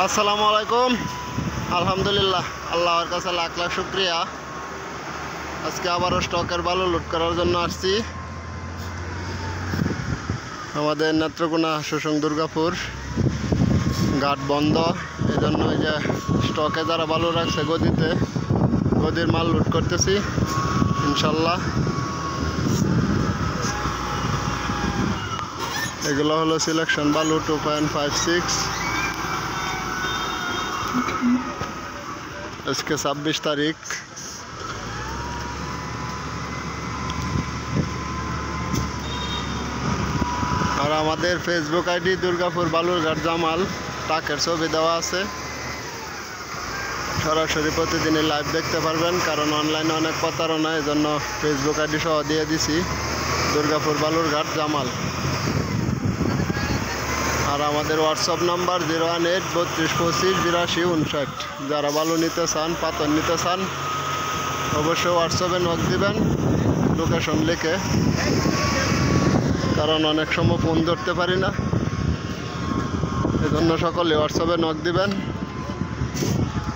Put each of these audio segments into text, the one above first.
আসসালামু আলাইকুম। আলহামদুলিল্লাহ, আল্লাহর কাছে লাখ লাখ শুক্রিয়া। আজকে আবারও স্টকের বালু লোড করার জন্য আসছি আমাদের নেত্রকোনা শুসং দুর্গাপুর ঘাট বন্ধ, এই জন্য এই যে স্টকে যারা বালু রাখছে গদির মাল লোড করতেছি ইনশাল্লাহ। এগুলো হলো সিলেকশন বালু 2.56। আজকে 26 তারিখ। আর আমাদের ফেসবুক আইডি দুর্গাপুর বালুরঘাট জামাল, টাকের ছবি দেওয়া আছে। সরাসরি প্রতিদিনই লাইভ দেখতে পারবেন, কারণ অনলাইনে অনেক প্রতারণা, এই জন্য ফেসবুক আইডি সহ দিয়ে দিছি দুর্গাপুর বালুরঘাট জামাল। আর আমাদের হোয়াটসঅ্যাপ নাম্বার 01832258259। যারা বালু নিতে চান, পাথর নিতে চান, অবশ্যই হোয়াটসঅ্যাপে নক দিবেন লোকেশন লিখে, কারণ অনেক সময় ফোন ধরতে পারি না, এজন্য সকলে হোয়াটসঅ্যাপে নক দিবেন।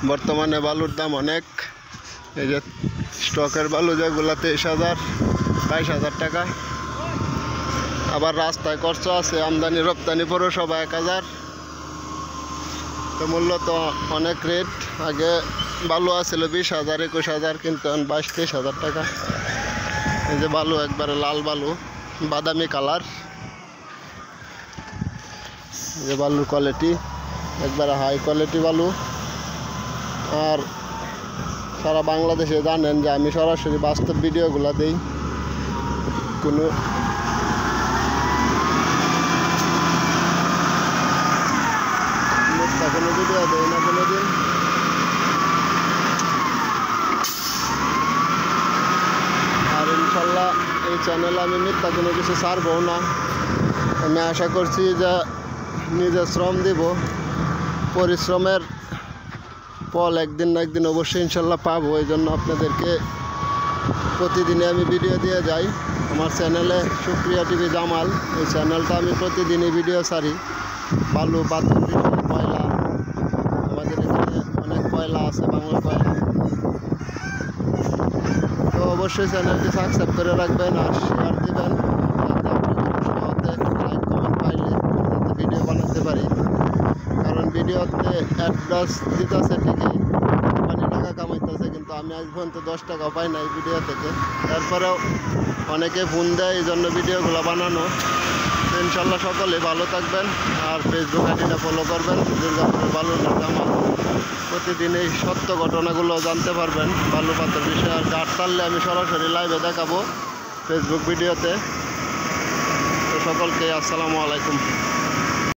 বর্তমানে বালুর দাম অনেক। এই যে স্টকের বালু যেগুলো 23,000 22,000 টাকা। আবার রাস্তায় খরচ আছে, আমদানি রপ্তানি পৌরসভা 1,000। তো মূল্য তো অনেক রেট। আগে বালু আছিল 20,000 21,000, কিন্তু 22-23,000 টাকা। এই যে বালু একবারে লাল বালু, বাদামি কালার। এই যে বালুর কোয়ালিটি একবারে হাই কোয়ালিটি বালু। আর সারা বাংলাদেশে জানেন যে আমি সরাসরি বাস্তব ভিডিওগুলো দিই, কোনো ভিডিও দেয় না কোনোদিন। আর ইনশাল্লাহ এই চ্যানেলে আমি মিথ্যা কোনো কিছু ছাড়বো না। আমি আশা করছি যে নিজে শ্রম দিব, পরিশ্রমের ফল একদিন না একদিন অবশ্যই ইনশাল্লাহ পাবো। এই জন্য আপনাদেরকে প্রতিদিনে আমি ভিডিও দিয়ে যাই। আমার চ্যানেলে শুক্রিয়া টিভি জামাল, এই চ্যানেলটা আমি প্রতিদিনই ভিডিও ছাড়ি। বালু, পাথর, কয়লা, আমাদের এখানে অনেক কয়লা আছে, বাংলা কয়লা। তো অবশ্যই চ্যানেলটি সাবস্ক্রাইব করে রাখবেন আর শেয়ার দিবেন, যাতে আপনাদের লাইক কমেন্ট পাইলে যাতে ভিডিও বানাতে পারি। কারণ ভিডিওতে অ্যাডভান্স দিতেছে ঠিকই, টাকা কামাইতেছে, কিন্তু আমি আজ পর্যন্ত 10 টাকাও পাই না এই ভিডিও থেকে। তারপরেও অনেকে ফোন দেয়, এই জন্য ভিডিওগুলো বানানো। তো ইনশাল্লাহ সকলে ভালো থাকবেন। আর ফেসবুক আইডিটা ফলো করবেন দুর্গাপুরের বালুরঘাট জামাল। প্রতিদিন এই সত্য ঘটনাগুলো জানতে পারবেন বালু পাথর বিষয়ে। আর ঘাট ছাড়লে আমি সরাসরি লাইভে দেখাবো ফেসবুক ভিডিওতে। তো সকলকে আসসালামু আলাইকুম।